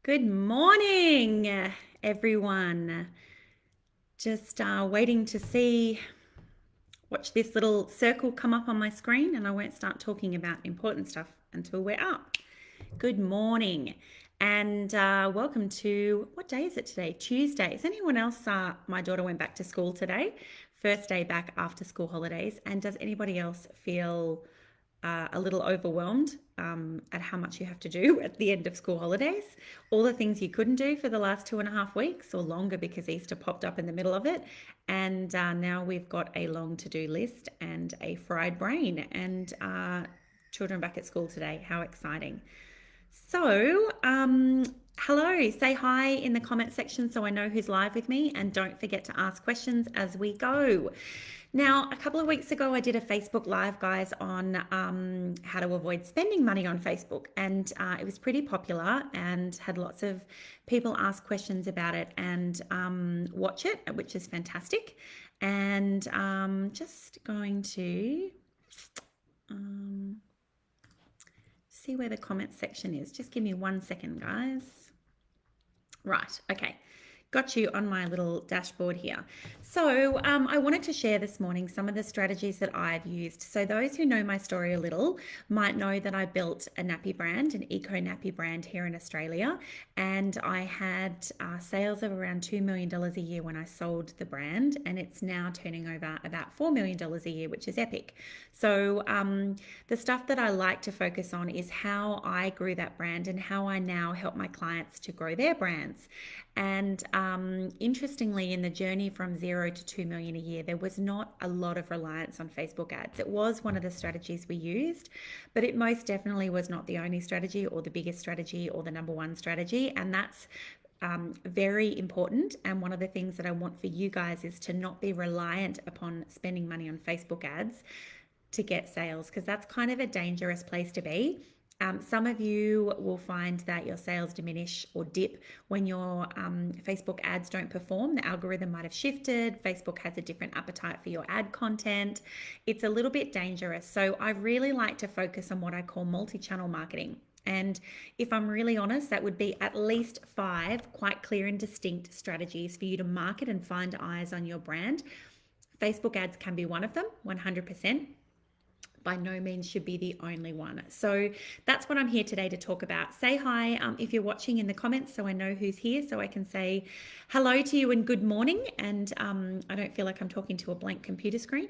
Good morning, everyone. Just waiting to watch this little circle come up on my screen, and I won't start talking about important stuff until we're up. Good morning, and welcome to what day is it today? Tuesday. Is anyone else? My daughter went back to school today, first day back after school holidays. And does anybody else feel a little overwhelmed at how much you have to do at the end of school holidays? All the things you couldn't do for the last 2.5 weeks or longer because Easter popped up in the middle of it. And now we've got a long to do list and a fried brain, and children back at school today. How exciting! So, hello, say hi in the comment section so I know who's live with me, and don't forget to ask questions as we go. Now, a couple of weeks ago, I did a Facebook Live, guys, on how to avoid spending money on Facebook, and it was pretty popular and had lots of people ask questions about it and watch it, which is fantastic. And just going to see where the comment section is. Just give me 1 second, guys. Right, okay. Got you on my little dashboard here. So I wanted to share this morning some of the strategies that I've used. So those who know my story a little might know that I built a nappy brand, an eco nappy brand here in Australia. And I had sales of around $2 million a year when I sold the brand. And it's now turning over about $4 million a year, which is epic. So the stuff that I like to focus on is how I grew that brand and how I now help my clients to grow their brands. And interestingly, in the journey from 0 to 2 million a year, there was not a lot of reliance on Facebook ads. It was one of the strategies we used, but it most definitely was not the only strategy or the biggest strategy or the number one strategy. And that's very important. And one of the things that I want for you guys is to not be reliant upon spending money on Facebook ads to get sales, because that's kind of a dangerous place to be. Some of you will find that your sales diminish or dip when your Facebook ads don't perform. The algorithm might have shifted. Facebook has a different appetite for your ad content. It's a little bit dangerous. So I really like to focus on what I call multi-channel marketing. And if I'm really honest, that would be at least 5 quite clear and distinct strategies for you to market and find eyes on your brand. Facebook ads can be one of them, 100%. By no means should be the only one. So that's what I'm here today to talk about. Say hi if you're watching in the comments so I know who's here, so I can say hello to you and good morning, and I don't feel like I'm talking to a blank computer screen.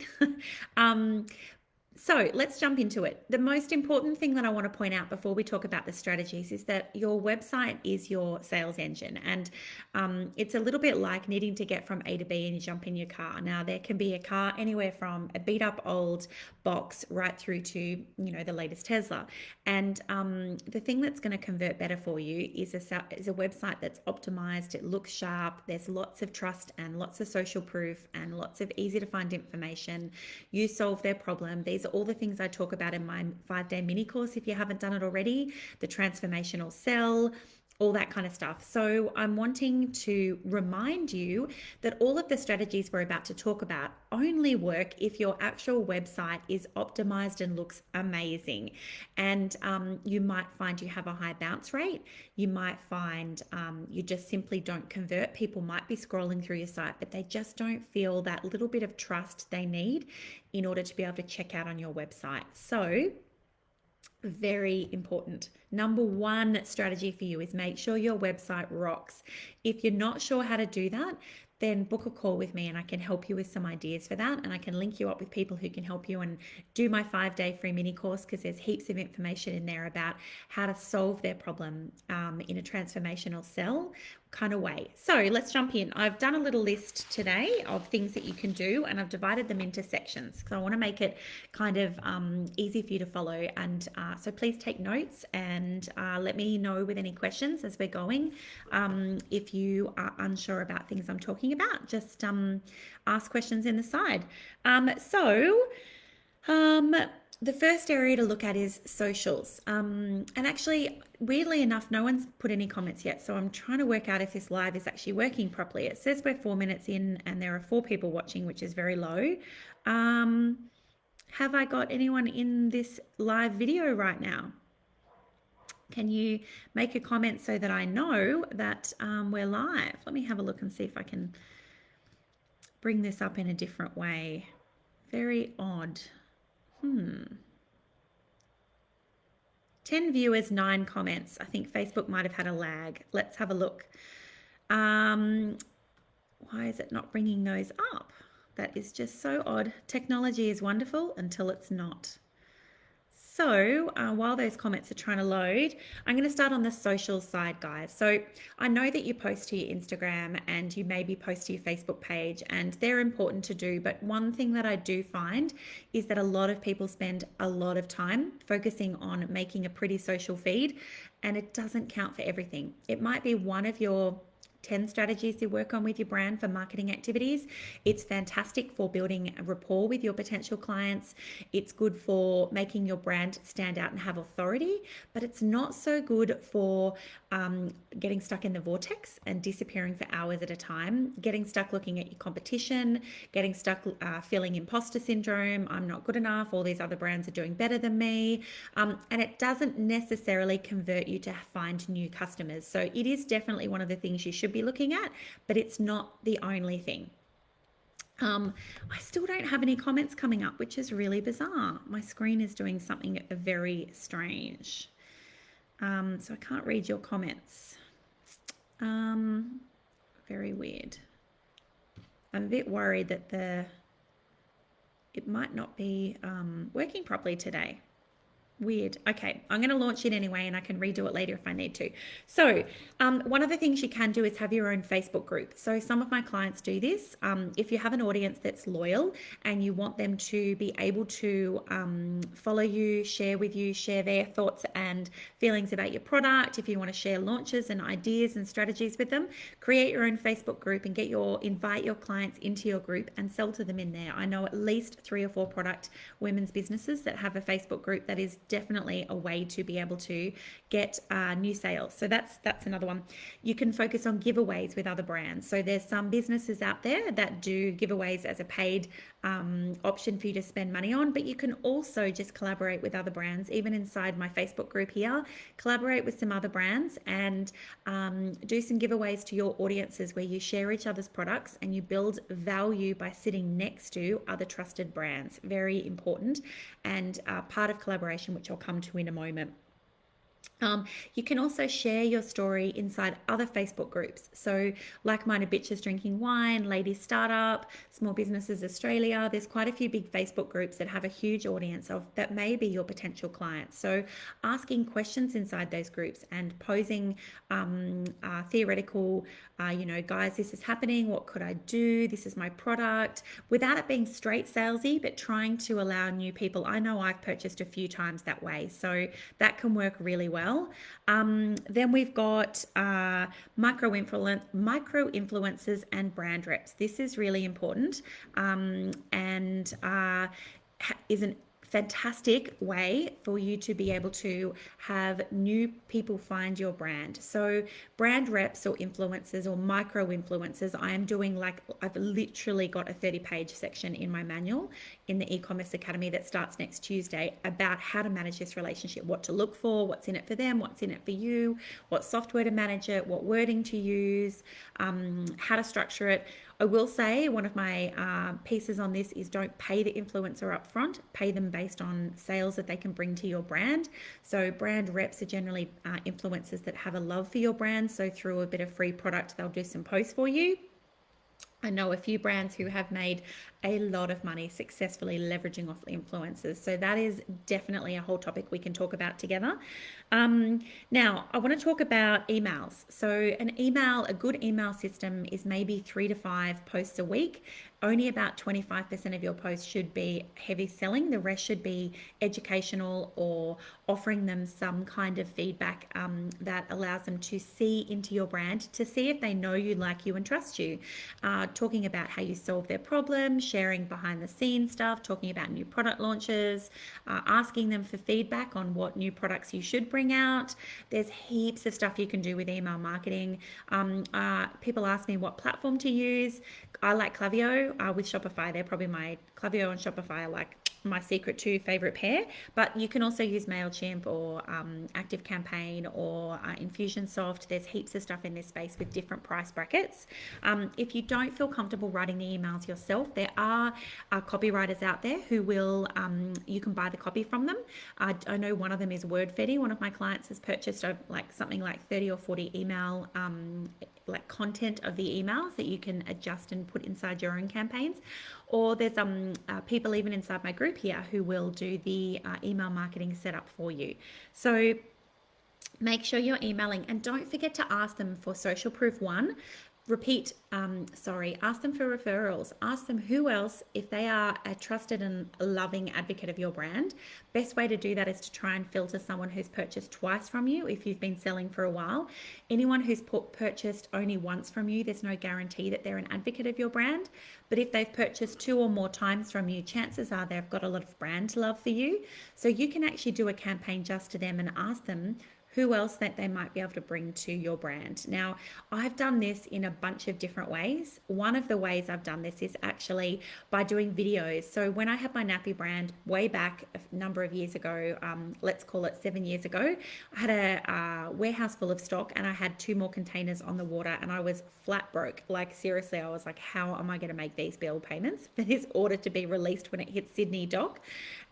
So let's jump into it. The most important thing that I want to point out before we talk about the strategies is that your website is your sales engine. And it's a little bit like needing to get from A to B and you jump in your car. Now, there can be a car anywhere from a beat up old box right through to, the latest Tesla. And the thing that's going to convert better for you is a website that's optimized. It looks sharp. There's lots of trust and lots of social proof and lots of easy to find information. You solve their problem. These are all the things I talk about in my 5-day mini course if you haven't done it already, the transformational sell, all that kind of stuff. So I'm wanting to remind you that all of the strategies we're about to talk about only work if your actual website is optimized and looks amazing. And you might find you have a high bounce rate. You might find you just simply don't convert. People might be scrolling through your site, but they just don't feel that little bit of trust they need in order to be able to check out on your website. So very important. Number one strategy for you is make sure your website rocks. If you're not sure how to do that, then book a call with me and I can help you with some ideas for that. And I can link you up with people who can help you and do my 5-day free mini course, because there's heaps of information in there about how to solve their problem in a transformational sell kind of way. So let's jump in. I've done a little list today of things that you can do, and I've divided them into sections because I want to make it kind of easy for you to follow. And so please take notes and let me know with any questions as we're going. If you are unsure about things I'm talking about, just ask questions in the side. The first area to look at is socials. And actually, weirdly enough, no one's put any comments yet. So I'm trying to work out if this live is actually working properly. It says we're 4 minutes in and there are 4 people watching, which is very low. Have I got anyone in this live video right now? Can you make a comment so that I know that we're live? Let me have a look and see if I can bring this up in a different way. Very odd. 10 viewers, 9 comments. I think Facebook might have had a lag. Let's have a look. Why is it not bringing those up? That is just so odd. Technology is wonderful until it's not. So while those comments are trying to load, I'm going to start on the social side, guys. So I know that you post to your Instagram and you maybe post to your Facebook page, and they're important to do. But one thing that I do find is that a lot of people spend a lot of time focusing on making a pretty social feed, and it doesn't count for everything. It might be one of your 10 strategies you work on with your brand for marketing activities. It's fantastic for building a rapport with your potential clients. It's good for making your brand stand out and have authority, but it's not so good for getting stuck in the vortex and disappearing for hours at a time, getting stuck looking at your competition, getting stuck feeling imposter syndrome. I'm not good enough. All these other brands are doing better than me. And it doesn't necessarily convert you to find new customers. So it is definitely one of the things you should be looking at, but it's not the only thing. I still don't have any comments coming up, which is really bizarre. My screen is doing something very strange. So I can't read your comments. Very weird. I'm a bit worried that it might not be working properly today. Weird. Okay, I'm going to launch it anyway, and I can redo it later if I need to. So one of the things you can do is have your own Facebook group. So some of my clients do this. If you have an audience that's loyal and you want them to be able to follow you, share with you, share their thoughts and feelings about your product, if you want to share launches and ideas and strategies with them, create your own Facebook group and invite your clients into your group and sell to them in there. I know at least 3 or 4 product women's businesses that have a Facebook group that is definitely a way to be able to get new sales. So that's another one. You can focus on giveaways with other brands. So there's some businesses out there that do giveaways as a paid option for you to spend money on, but you can also just collaborate with other brands. Even inside my Facebook group here, collaborate with some other brands and do some giveaways to your audiences where you share each other's products and you build value by sitting next to other trusted brands. Very important and part of collaboration, which I'll come to in a moment. You can also share your story inside other Facebook groups. So Like-Minded Bitches Drinking Wine, Ladies Startup, Small Businesses Australia. There's quite a few big Facebook groups that have a huge audience of that may be your potential clients. So asking questions inside those groups and posing theoretical, guys, this is happening. What could I do? This is my product, without it being straight salesy, but trying to allow new people. I know I've purchased a few times that way. So that can work really well. Then we've got micro influencers and brand reps. This is really important and is an fantastic way for you to be able to have new people find your brand. So brand reps or influencers or micro influencers, I am doing I've literally got a 30-page section in my manual in the e-commerce academy that starts next Tuesday about how to manage this relationship, what to look for, what's in it for them, what's in it for you, what software to manage it, what wording to use, how to structure it. I will say one of my pieces on this is don't pay the influencer up front, pay them based on sales that they can bring to your brand. So brand reps are generally influencers that have a love for your brand. So through a bit of free product, they'll do some posts for you. I know a few brands who have made a lot of money successfully leveraging off influencers. So that is definitely a whole topic we can talk about together. Now, I want to talk about emails. So a good email system is maybe 3 to 5 posts a week. Only about 25% of your posts should be heavy selling. The rest should be educational or offering them some kind of feedback that allows them to see into your brand, to see if they know you, like you, and trust you. Talking about how you solve their problems, sharing behind the scenes stuff, talking about new product launches, asking them for feedback on what new products you should bring out. There's heaps of stuff you can do with email marketing. People ask me what platform to use. I like Klaviyo with Shopify. They're probably Klaviyo and Shopify are like my secret two favorite pair, but you can also use MailChimp or ActiveCampaign or Infusionsoft. There's heaps of stuff in this space with different price brackets. If you don't feel comfortable writing the emails yourself, there are copywriters out there who will, you can buy the copy from them. I know one of them is WordFetti. One of my clients has purchased something like 30 or 40 email like content of the emails that you can adjust and put inside your own campaigns. Or there's people even inside my group here who will do the email marketing setup for you. So make sure you're emailing, and don't forget to ask them for social proof one. Ask them for referrals. Ask them who else, if they are a trusted and loving advocate of your brand. Best way to do that is to try and filter someone who's purchased twice from you if you've been selling for a while. Anyone who's purchased only once from you, there's no guarantee that they're an advocate of your brand. But if they've purchased 2 or more times from you, chances are they've got a lot of brand love for you. So you can actually do a campaign just to them and ask them who else that they might be able to bring to your brand. Now, I've done this in a bunch of different ways. One of the ways I've done this is actually by doing videos. So when I had my nappy brand way back a number of years ago, let's call it 7 years ago, I had a warehouse full of stock and I had 2 more containers on the water and I was flat broke. Like seriously, I was like, how am I going to make these bill payments for this order to be released when it hits Sydney dock?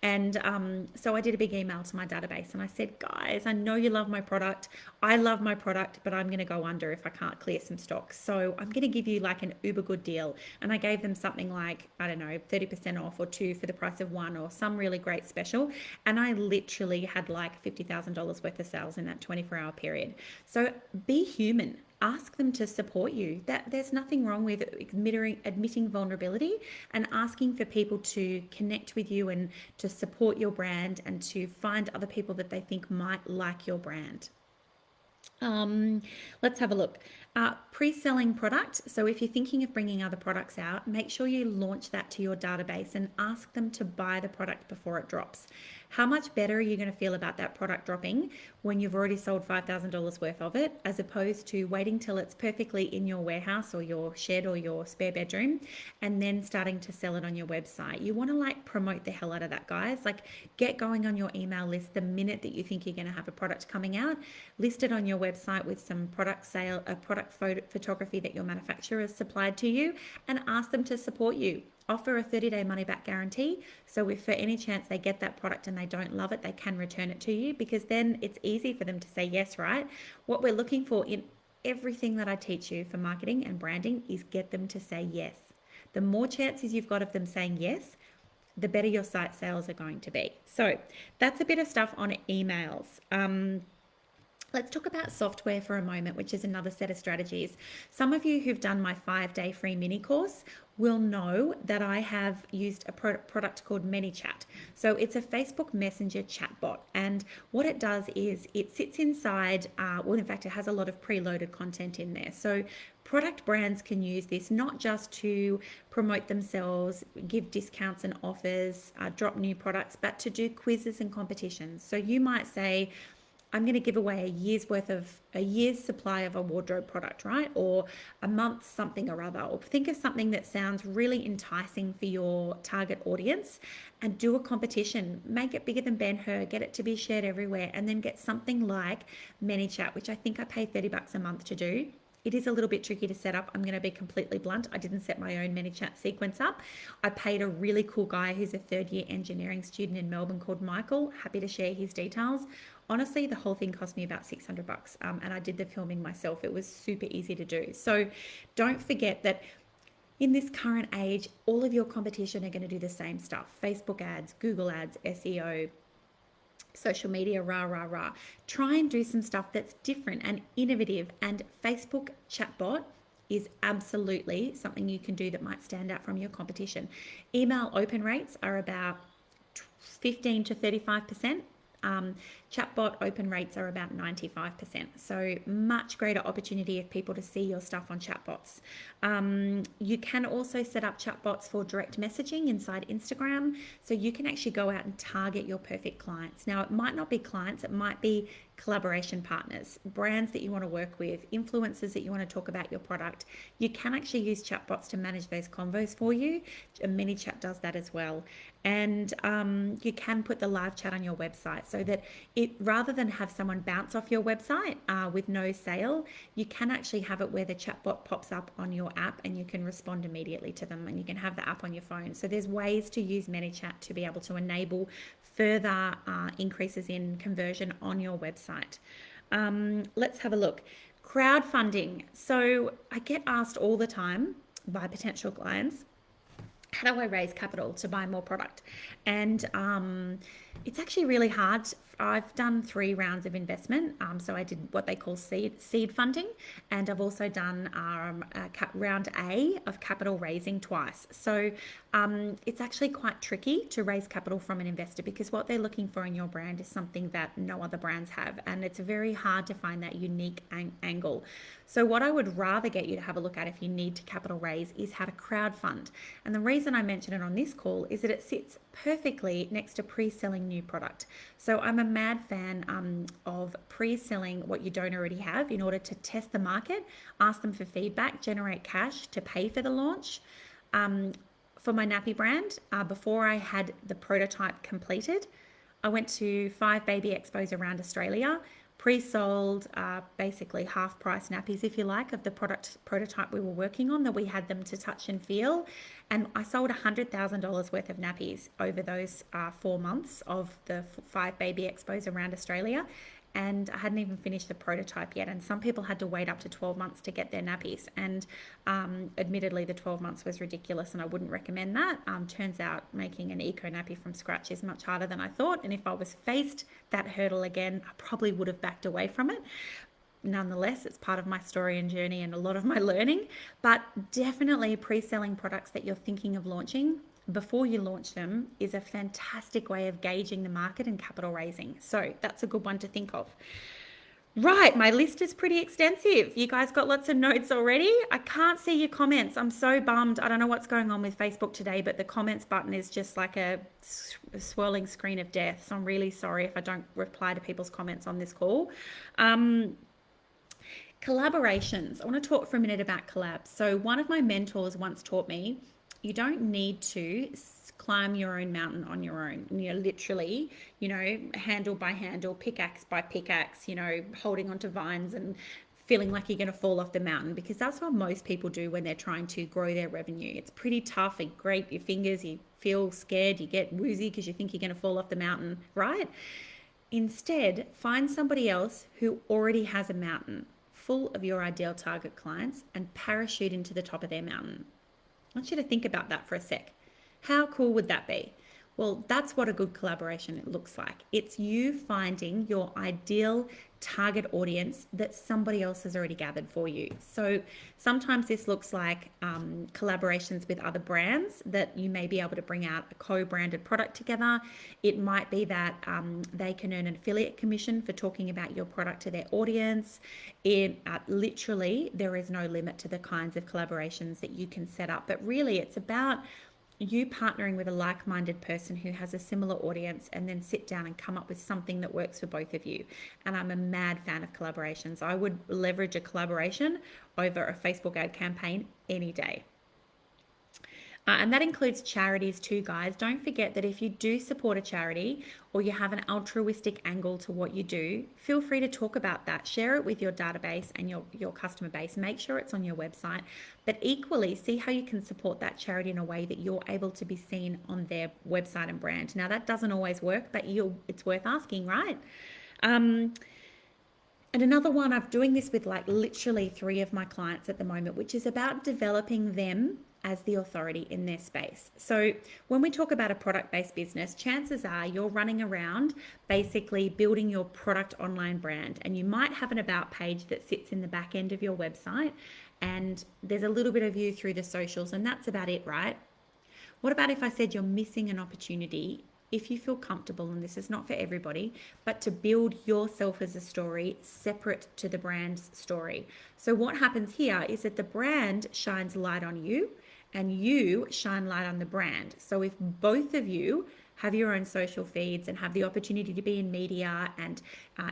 And so I did a big email to my database and I said, guys, I know you love my product. I love my product, but I'm going to go under if I can't clear some stock. So I'm going to give you like an uber good deal. And I gave them something like, I don't know, 30% off or 2 for the price of 1 or some really great special. And I literally had like $50,000 worth of sales in that 24-hour period. So be human. Ask them to support you. That there's nothing wrong with admitting vulnerability and asking for people to connect with you and to support your brand and to find other people that they think might like your brand. Let's have a look. Pre-selling product. So if you're thinking of bringing other products out, make sure you launch that to your database and ask them to buy the product before it drops. How much better are you going to feel about that product dropping when you've already sold $5,000 worth of it, as opposed to waiting till it's perfectly in your warehouse or your shed or your spare bedroom and then starting to sell it on your website? You want to like promote the hell out of that, guys. Like get going on your email list the minute that you think you're going to have a product coming out. List it on your website with some product photography that your manufacturer has supplied to you, and ask them to support you. Offer a 30-day money-back guarantee. So if for any chance they get that product and they don't love it, they can return it to you, because then it's easy for them to say yes, right? What we're looking for in everything that I teach you for marketing and branding is get them to say yes. The more chances you've got of them saying yes, the better your site sales are going to be. So that's a bit of stuff on emails. Let's talk about software for a moment, which is another set of strategies. Some of you who've done my 5-day free mini course will know that I have used a product called ManyChat. So it's a Facebook Messenger chatbot. And what it does is it sits inside, in fact, it has a lot of preloaded content in there. So product brands can use this not just to promote themselves, give discounts and offers, drop new products, but to do quizzes and competitions. So you might say, I'm going to give away a year's supply of a wardrobe product, right? Or a month something or other. Or think of something that sounds really enticing for your target audience and do a competition. Make it bigger than Ben-Hur, get it to be shared everywhere, and then get something like ManyChat, which I think I pay $30 a month to do. It is a little bit tricky to set up. I'm going to be completely blunt. I didn't set my own ManyChat sequence up. I paid a really cool guy who's a 3rd-year engineering student in Melbourne called Michael. Happy to share his details. Honestly, the whole thing cost me about $600, and I did the filming myself. It was super easy to do. So don't forget that in this current age, all of your competition are going to do the same stuff. Facebook ads, Google ads, SEO, social media, rah. Try and do some stuff that's different and innovative, and Facebook chatbot is absolutely something you can do that might stand out from your competition. Email open rates are about 15 to 35%. Chatbot open rates are about 95%. So much greater opportunity of people to see your stuff on chatbots. You can also set up chatbots for direct messaging inside Instagram. So you can actually go out and target your perfect clients. Now, it might not be clients, it might be collaboration partners, brands that you want to work with, influencers that you want to talk about your product. You can actually use chatbots to manage those convos for you. ManyChat does that as well. And you can put the live chat on your website so that it, rather than have someone bounce off your website with no sale, you can actually have it where the chatbot pops up on your app and you can respond immediately to them, and you can have the app on your phone. So there's ways to use ManyChat to be able to enable further increases in conversion on your website. Let's have a look. Crowdfunding. So I get asked all the time by potential clients, how do I raise capital to buy more product? And it's actually really hard. I've done 3 rounds of investment. So I did what they call seed funding, and I've also done round A of capital raising twice. So it's actually quite tricky to raise capital from an investor, because what they're looking for in your brand is something that no other brands have, and it's very hard to find that unique angle. So what I would rather get you to have a look at if you need to capital raise is how to crowdfund. And the reason I mention it on this call is that it sits perfectly next to pre-selling new product. So I'm a mad fan of pre-selling what you don't already have in order to test the market, ask them for feedback, generate cash to pay for the launch. For my nappy brand, before I had the prototype completed, I went to 5 baby expos around Australia, pre-sold basically half-price nappies, if you like, of the prototype we were working on, that we had them to touch and feel. And I sold $100,000 worth of nappies over those 4 months of the 5 baby expos around Australia. And I hadn't even finished the prototype yet. And some people had to wait up to 12 months to get their nappies. And admittedly, the 12 months was ridiculous, and I wouldn't recommend that. Turns out making an eco nappy from scratch is much harder than I thought. And if I was faced that hurdle again, I probably would have backed away from it. Nonetheless, it's part of my story and journey and a lot of my learning. But definitely pre-selling products that you're thinking of launching before you launch them is a fantastic way of gauging the market and capital raising. So that's a good one to think of. Right, my list is pretty extensive. You guys got lots of notes already. I can't see your comments. I'm so bummed. I don't know what's going on with Facebook today, but the comments button is just like a swirling screen of death. So I'm really sorry if I don't reply to people's comments on this call. Collaborations. I want to talk for a minute about collabs. So one of my mentors once taught me, you don't need to climb your own mountain on your own. Literally, handle by handle, pickaxe by pickaxe, holding onto vines and feeling like you're going to fall off the mountain, because that's what most people do when they're trying to grow their revenue. It's pretty tough. You grate your fingers, you feel scared, you get woozy because you think you're going to fall off the mountain, right? Instead, find somebody else who already has a mountain full of your ideal target clients and parachute into the top of their mountain. I want you to think about that for a sec. How cool would that be? Well, that's what a good collaboration looks like. It's you finding your ideal target audience that somebody else has already gathered for you. So sometimes this looks like collaborations with other brands that you may be able to bring out a co-branded product together. It might be that they can earn an affiliate commission for talking about your product to their audience. Literally, there is no limit to the kinds of collaborations that you can set up. But really, it's about you partnering with a like-minded person who has a similar audience, and then sit down and come up with something that works for both of you. And I'm a mad fan of collaborations. I would leverage a collaboration over a Facebook ad campaign any day. And that includes charities too, guys. Don't forget that if you do support a charity or you have an altruistic angle to what you do, feel free to talk about that. Share it with your database and your customer base. Make sure it's on your website. But equally, see how you can support that charity in a way that you're able to be seen on their website and brand. Now, that doesn't always work, but it's worth asking, right? And another one, I'm doing this with like literally 3 of my clients at the moment, which is about developing them as the authority in their space. So when we talk about a product-based business, chances are you're running around basically building your product online brand, and you might have an about page that sits in the back end of your website, and there's a little bit of you through the socials, and that's about it, right? What about if I said you're missing an opportunity, if you feel comfortable, and this is not for everybody, but to build yourself as a story separate to the brand's story? So what happens here is that the brand shines light on you and you shine light on the brand. So if both of you have your own social feeds and have the opportunity to be in media, and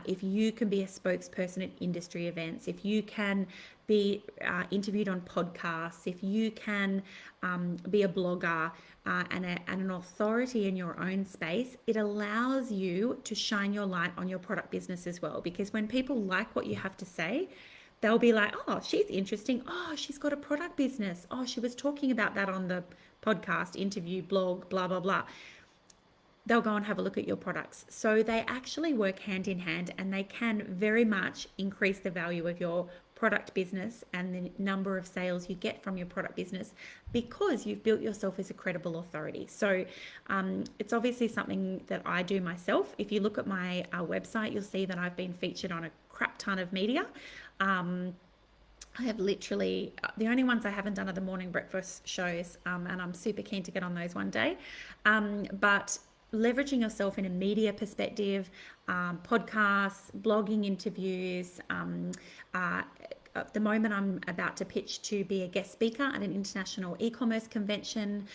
if you can be a spokesperson at industry events, if you can be interviewed on podcasts, if you can be a blogger and an authority in your own space, it allows you to shine your light on your product business as well. Because when people like what you have to say, they'll be like, oh, she's interesting. Oh, she's got a product business. Oh, she was talking about that on the podcast, interview, blog, blah, blah, blah. They'll go and have a look at your products. So they actually work hand in hand, and they can very much increase the value of your product business and the number of sales you get from your product business, because you've built yourself as a credible authority. So it's obviously something that I do myself. If you look at my website, you'll see that I've been featured on a crap ton of media. I have literally, the only ones I haven't done are the morning breakfast shows, and I'm super keen to get on those one day. But leveraging yourself in a media perspective, podcasts, blogging, interviews. At the moment, I'm about to pitch to be a guest speaker at an international e-commerce convention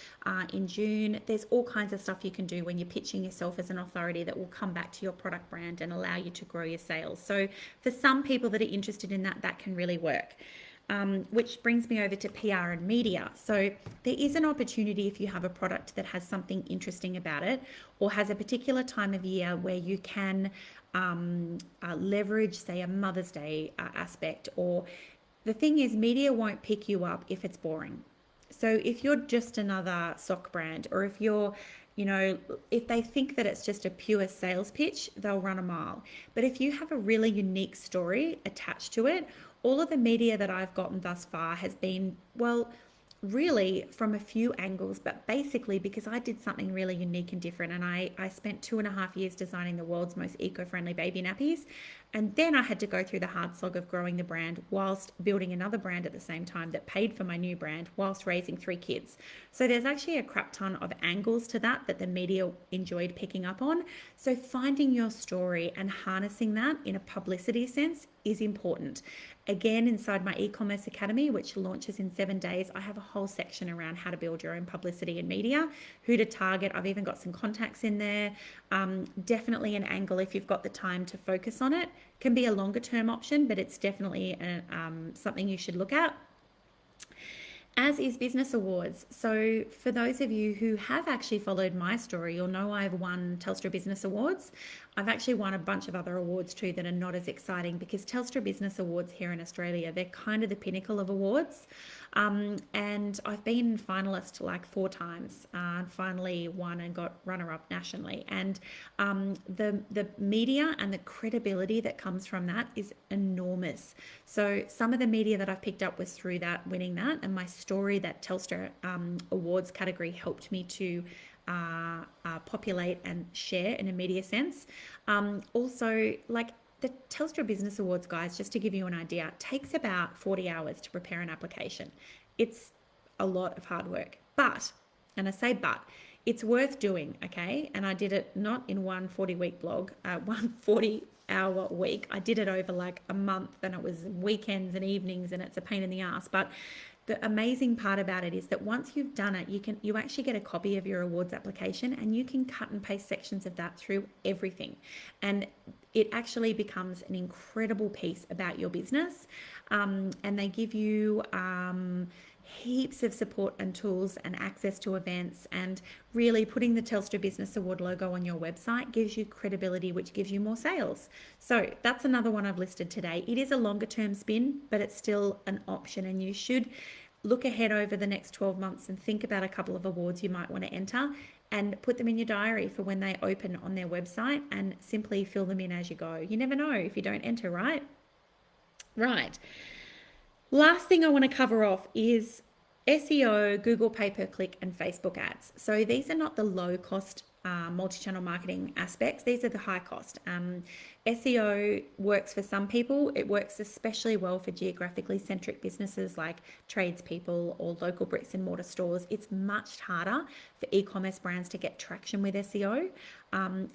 in June. There's all kinds of stuff you can do when you're pitching yourself as an authority that will come back to your product brand and allow you to grow your sales. So for some people that are interested in that, that can really work. Which brings me over to PR and media. So there is an opportunity, if you have a product that has something interesting about it, or has a particular time of year where you can leverage, say, a Mother's Day aspect. Or the thing is, media won't pick you up if it's boring. So if you're just another sock brand, or if you're, if they think that it's just a pure sales pitch, they'll run a mile. But if you have a really unique story attached to it, all of the media that I've gotten thus far has been, well, really from a few angles, but basically because I did something really unique and different. And I spent 2.5 years designing the world's most eco-friendly baby nappies. And then I had to go through the hard slog of growing the brand whilst building another brand at the same time that paid for my new brand whilst raising 3 kids. So there's actually a crap ton of angles to that the media enjoyed picking up on. So finding your story and harnessing that in a publicity sense is important. Again, inside my e-commerce academy, which launches in 7 days, I have a whole section around how to build your own publicity and media, who to target. I've even got some contacts in there. Definitely an angle, if you've got the time to focus on it. Can be a longer term option, but it's definitely something you should look at. As is business awards. So for those of you who have actually followed my story, you'll know I've won Telstra Business Awards. I've actually won a bunch of other awards too that are not as exciting, because Telstra Business Awards here in Australia, they're kind of the pinnacle of awards. And I've been finalist like 4 times, finally won and got runner-up nationally. And the media and the credibility that comes from that is enormous. So some of the media that I've picked up was through that, winning that, and my story that Telstra Awards category helped me to populate and share in a media sense. Also, like the Telstra Business Awards, guys, just to give you an idea, takes about 40 hours to prepare an application. It's a lot of hard work, but, and I say but, it's worth doing, okay? And I did it not in one 40-week blog, one 40-hour week. I did it over like a month, and it was weekends and evenings, and it's a pain in the ass. But the amazing part about it is that once you've done it, you actually get a copy of your awards application, and you can cut and paste sections of that through everything. And it actually becomes an incredible piece about your business. And they give you heaps of support and tools and access to events, and really putting the Telstra Business Award logo on your website gives you credibility, which gives you more sales. So that's another one I've listed today. It is a longer term spin, but it's still an option, and you should look ahead over the next 12 months and think about a couple of awards you might want to enter, and put them in your diary for when they open on their website, and simply fill them in as you go. You never know if you don't enter, right? Right. Last thing I want to cover off is SEO, Google pay-per-click, and Facebook ads. So these are not the low-cost multi-channel marketing aspects. These are the high-cost. SEO works for some people. It works especially well for geographically centric businesses like tradespeople or local bricks and mortar stores. It's much harder for e-commerce brands to get traction with SEO,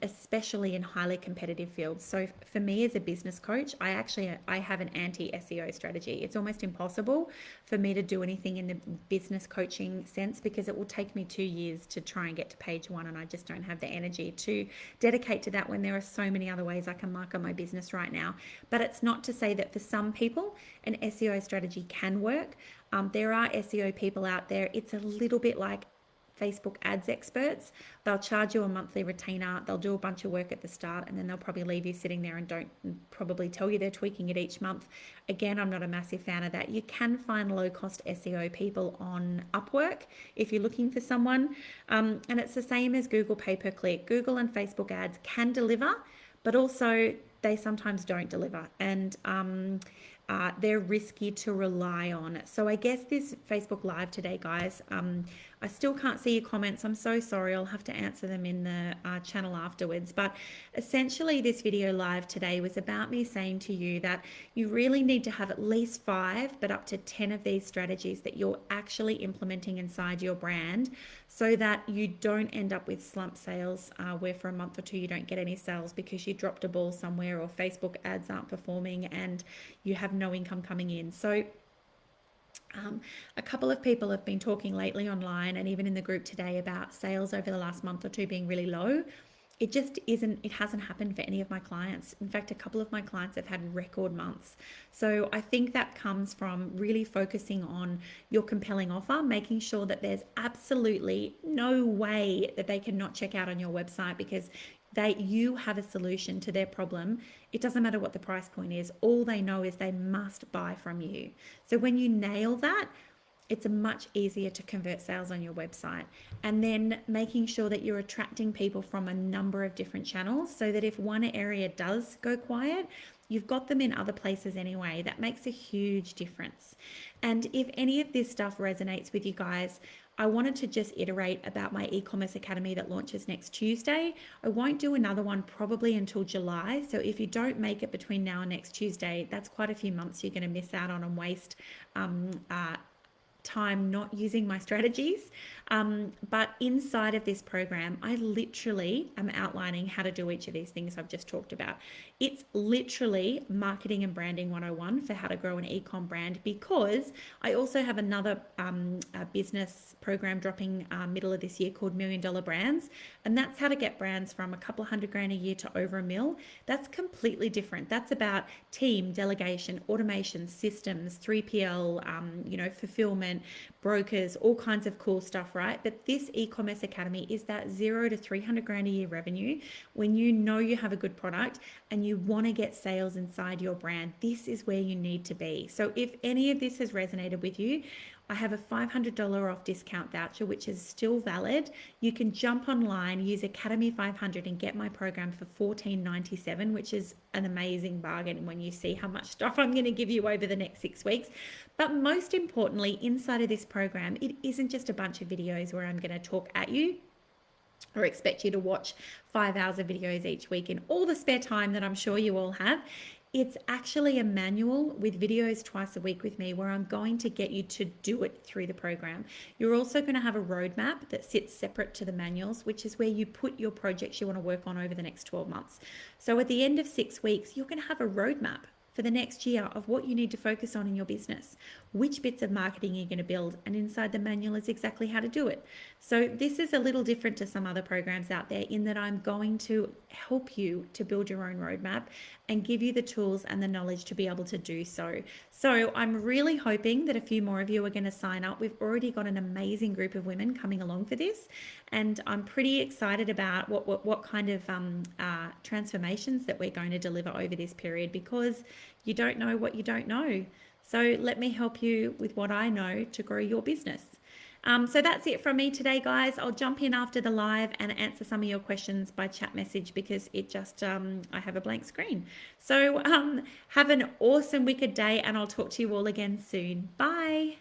especially in highly competitive fields. So for me as a business coach, I have an anti-SEO strategy. It's almost impossible for me to do anything in the business coaching sense, because it will take me 2 years to try and get to page 1, and I just don't don't have the energy to dedicate to that when there are so many other ways I can market my business right now. But it's not to say that for some people an SEO strategy can work. There are SEO people out there. It's a little bit like Facebook ads experts. They'll charge you a monthly retainer, they'll do a bunch of work at the start, and then they'll probably leave you sitting there and don't probably tell you they're tweaking it each month. Again, I'm not a massive fan of that. You can find low cost SEO people on Upwork if you're looking for someone. And it's the same as Google pay-per-click. Google and Facebook ads can deliver, but also they sometimes don't deliver. And they're risky to rely on. So I guess this Facebook Live today, guys, I still can't see your comments. I'm so sorry. I'll have to answer them in the channel afterwards. But essentially, this video live today was about me saying to you that you really need to have at least 5, but up to 10 of these strategies that you're actually implementing inside your brand so that you don't end up with slump sales where for a month or two you don't get any sales because you dropped a ball somewhere or Facebook ads aren't performing and you have no income coming in. So a couple of people have been talking lately online and even in the group today about sales over the last month or two being really low. It just isn't, it hasn't happened for any of my clients. In fact, a couple of my clients have had record months. So I think that comes from really focusing on your compelling offer, making sure that there's absolutely no way that they cannot check out on your website because you have a solution to their problem. It doesn't matter what the price point is. All they know is they must buy from you. So when you nail that, it's much easier to convert sales on your website. And then making sure that you're attracting people from a number of different channels so that if one area does go quiet, you've got them in other places anyway. That makes a huge difference. And if any of this stuff resonates with you guys, I wanted to just iterate about my e-commerce academy that launches next Tuesday. I won't do another one probably until July. So if you don't make it between now and next Tuesday, that's quite a few months you're going to miss out on and waste time not using my strategies. But inside of this program, I literally am outlining how to do each of these things I've just talked about. It's literally marketing and branding 101 for how to grow an e-com brand, because I also have another business program dropping middle of this year called $1 Million Brands. And that's how to get brands from a couple of $100,000 a year to over $1 million. That's completely different. That's about team, delegation, automation, systems, 3PL, fulfillment, brokers, all kinds of cool stuff, right? But this e-commerce academy is that $0 to $300,000 a year revenue when you know you have a good product and you want to get sales inside your brand. This is where you need to be. So if any of this has resonated with you, I have a $500 off discount voucher, which is still valid. You can jump online, use Academy 500 and get my program for $14.97, which is an amazing bargain when you see how much stuff I'm going to give you over the next 6 weeks. But most importantly, inside of this program, it isn't just a bunch of videos where I'm going to talk at you or expect you to watch 5 hours of videos each week in all the spare time that I'm sure you all have. It's actually a manual with videos twice a week with me where I'm going to get you to do it through the program. You're also going to have a roadmap that sits separate to the manuals, which is where you put your projects you want to work on over the next 12 months. So at the end of 6 weeks, you're going to have a roadmap for the next year of what you need to focus on in your business, which bits of marketing you're going to build, and inside the manual is exactly how to do it. So this is a little different to some other programs out there in that I'm going to help you to build your own roadmap and give you the tools and the knowledge to be able to do so. So I'm really hoping that a few more of you are going to sign up. We've already got an amazing group of women coming along for this, and I'm pretty excited about what kind of transformations that we're going to deliver over this period, because you don't know what you don't know. So let me help you with what I know to grow your business. So that's it from me today, guys. I'll jump in after the live and answer some of your questions by chat message because it just, I have a blank screen. So have an awesome, wicked day, and I'll talk to you all again soon. Bye.